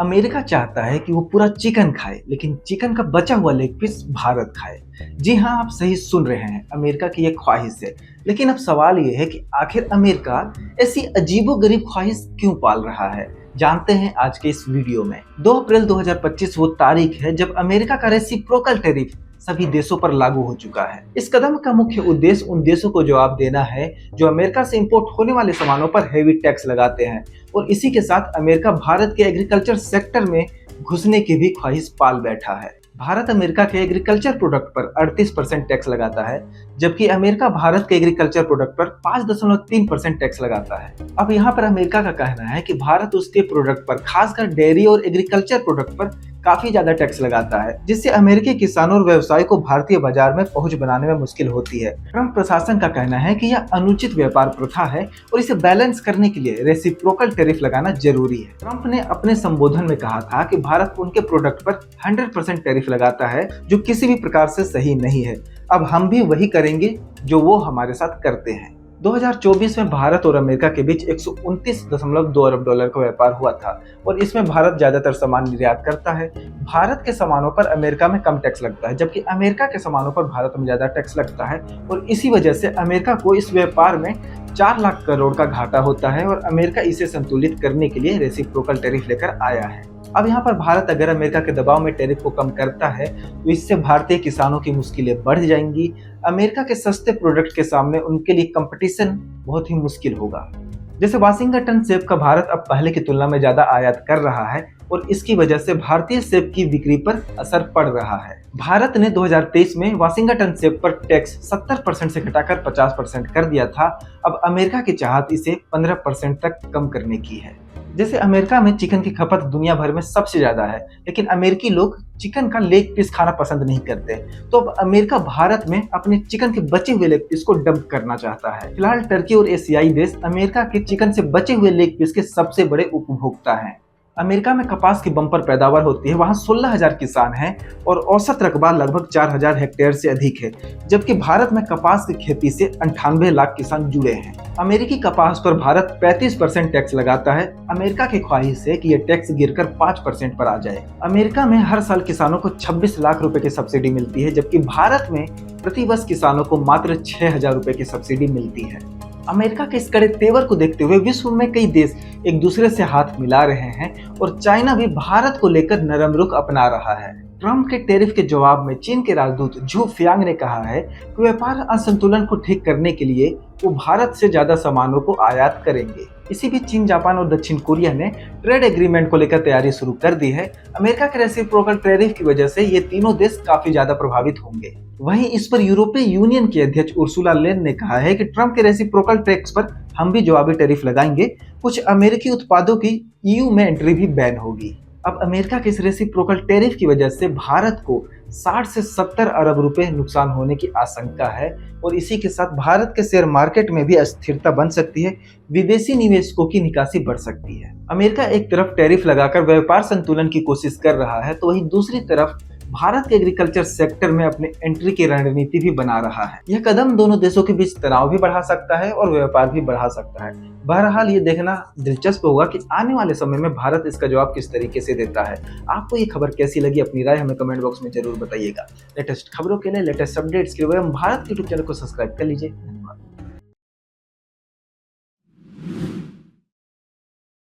America चाहता है कि वो पूरा चिकन खाए, लेकिन चिकन का बचा हुआ लेग पीस भारत खाए। जी हाँ, आप सही सुन रहे हैं, अमेरिका की ये ख्वाहिश है। लेकिन अब सवाल ये है कि आखिर अमेरिका ऐसी अजीबोगरीब ख्वाहिश क्यों पाल रहा है? जानते हैं आज के इस वीडियो में। 2 अप्रैल 2025 वो तारीख है जब अमेरिका का रेसिप्रोकल टैरिफ सभी देशों पर लागू हो चुका है। इस कदम का मुख्य उद्देश्य उन देशों को जवाब देना है जो अमेरिका से इंपोर्ट होने वाले सामानों पर हेवी टैक्स लगाते हैं, और इसी के साथ अमेरिका भारत के एग्रीकल्चर सेक्टर में घुसने की भी ख्वाहिश पाल बैठा है। भारत अमेरिका के एग्रीकल्चर प्रोडक्ट पर 38% टैक्स लगाता है, जबकि अमेरिका भारत के एग्रीकल्चर प्रोडक्ट पर 5.3% टैक्स लगाता है। अब यहाँ पर अमेरिका का कहना है कि भारत उसके प्रोडक्ट पर, खासकर डेयरी और एग्रीकल्चर प्रोडक्ट पर काफी ज्यादा टैक्स लगाता है, जिससे अमेरिकी किसानों और व्यवसायी को भारतीय बाजार में पहुंच बनाने में मुश्किल होती है। ट्रंप प्रशासन का कहना है कि यह अनुचित व्यापार प्रथा है और इसे बैलेंस करने के लिए रेसिप्रोकल टैरिफ लगाना जरूरी है। ट्रंप ने अपने संबोधन में कहा था कि भारत उनके प्रोडक्ट पर 100% टैरिफ लगाता है, जो किसी भी प्रकार से सही नहीं है। अब हम भी वही करेंगे जो वो हमारे साथ करते हैं। 2024 में भारत और अमेरिका के बीच 129.2 अरब डॉलर का व्यापार हुआ था, और इसमें भारत ज्यादातर सामान निर्यात करता है। भारत के सामानों पर अमेरिका में कम टैक्स लगता है, जबकि अमेरिका के सामानों पर भारत में ज्यादा टैक्स लगता है, और इसी वजह से अमेरिका को इस व्यापार में 4 लाख करोड़ का घाटा होता है, और अमेरिका इसे संतुलित करने के लिए रेसिप्रोकल टैरिफ लेकर आया है। अब यहाँ पर भारत अगर अमेरिका के दबाव में टैरिफ को कम करता है तो इससे भारतीय किसानों की मुश्किलें बढ़ जाएंगी। अमेरिका के सस्ते प्रोडक्ट के सामने उनके लिए कंपटीशन बहुत ही मुश्किल होगा। जैसे वाशिंगटन सेब का भारत अब पहले की तुलना में ज्यादा आयात कर रहा है, और इसकी वजह से भारतीय सेब की बिक्री पर असर पड़ रहा है। भारत ने 2023 में वाशिंगटन सेब पर टैक्स 70% से घटाकर 50% कर दिया था। अब अमेरिका की चाहत इसे 15% तक कम करने की है। जैसे अमेरिका में चिकन की खपत दुनिया भर में सबसे ज्यादा है, लेकिन अमेरिकी लोग चिकन का लेग पीस खाना पसंद नहीं करते। तो अब अमेरिका भारत में अपने चिकन के बचे हुए लेग पीस को डंप करना चाहता है। फिलहाल टर्की और एशियाई देश अमेरिका के चिकन से बचे हुए लेग पीस के सबसे बड़े उपभोक्ता हैं। अमेरिका में कपास की बम्पर पैदावार होती है, वहाँ 16,000 किसान हैं, और औसत रकबा लगभग 4,000 हेक्टेयर से अधिक है, जबकि भारत में कपास की खेती से 98 लाख किसान जुड़े हैं। अमेरिकी कपास पर भारत 35% टैक्स लगाता है। अमेरिका की ख्वाहिश है कि यह टैक्स गिरकर 5% पर आ जाए। अमेरिका में हर साल किसानों को 26 लाख रुपए की सब्सिडी मिलती है, जबकि भारत में प्रतिवर्ष किसानों को मात्र 6,000 रुपए की सब्सिडी मिलती है। अमेरिका के इस कड़े तेवर को देखते हुए विश्व में कई देश एक दूसरे से हाथ मिला रहे हैं, और चाइना भी भारत को लेकर नरम रुख अपना रहा है। ट्रंप के टैरिफ के जवाब में चीन के राजदूत झू फियांग ने कहा है कि व्यापार असंतुलन को ठीक करने के लिए वो भारत से ज्यादा सामानों को आयात करेंगे। इसी बीच चीन, जापान और दक्षिण कोरिया ने ट्रेड एग्रीमेंट को लेकर तैयारी शुरू कर दी है। अमेरिका के रेसिप्रोकल टैरिफ की वजह से ये तीनों देश काफी ज्यादा प्रभावित होंगे। वहीं इस पर यूरोपीय यूनियन की अध्यक्ष उर्सुला लेन ने कहा है कि ट्रंप के रेसिप्रोकल टैक्स पर हम भी जवाबी टैरिफ लगाएंगे। कुछ अमेरिकी उत्पादों की ईयू में एंट्री भी बैन होगी। अब अमेरिका के इस रेसिप्रोकल टैरिफ की वजह से भारत को 60 से 70 अरब रुपए नुकसान होने की आशंका है, और इसी के साथ भारत के शेयर मार्केट में भी अस्थिरता बन सकती है। विदेशी निवेशकों की निकासी बढ़ सकती है। अमेरिका एक तरफ टैरिफ लगाकर व्यापार संतुलन की कोशिश कर रहा है, तो वहीं दूसरी तरफ भारत के एग्रीकल्चर सेक्टर में अपने एंट्री की रणनीति भी बना रहा है। यह कदम दोनों देशों के बीच तनाव भी बढ़ा सकता है और व्यापार भी बढ़ा सकता है। बहरहाल ये देखना दिलचस्प होगा कि आने वाले समय में भारत इसका जवाब किस तरीके से देता है। आपको ये खबर कैसी लगी, अपनी राय हमें कमेंट बॉक्स में जरूर बताइएगा। लेटेस्ट खबरों के लिए, लेटेस्ट अपडेट्स के लिए हम भारत यूट्यूब चैनल को सब्सक्राइब कर लीजिए।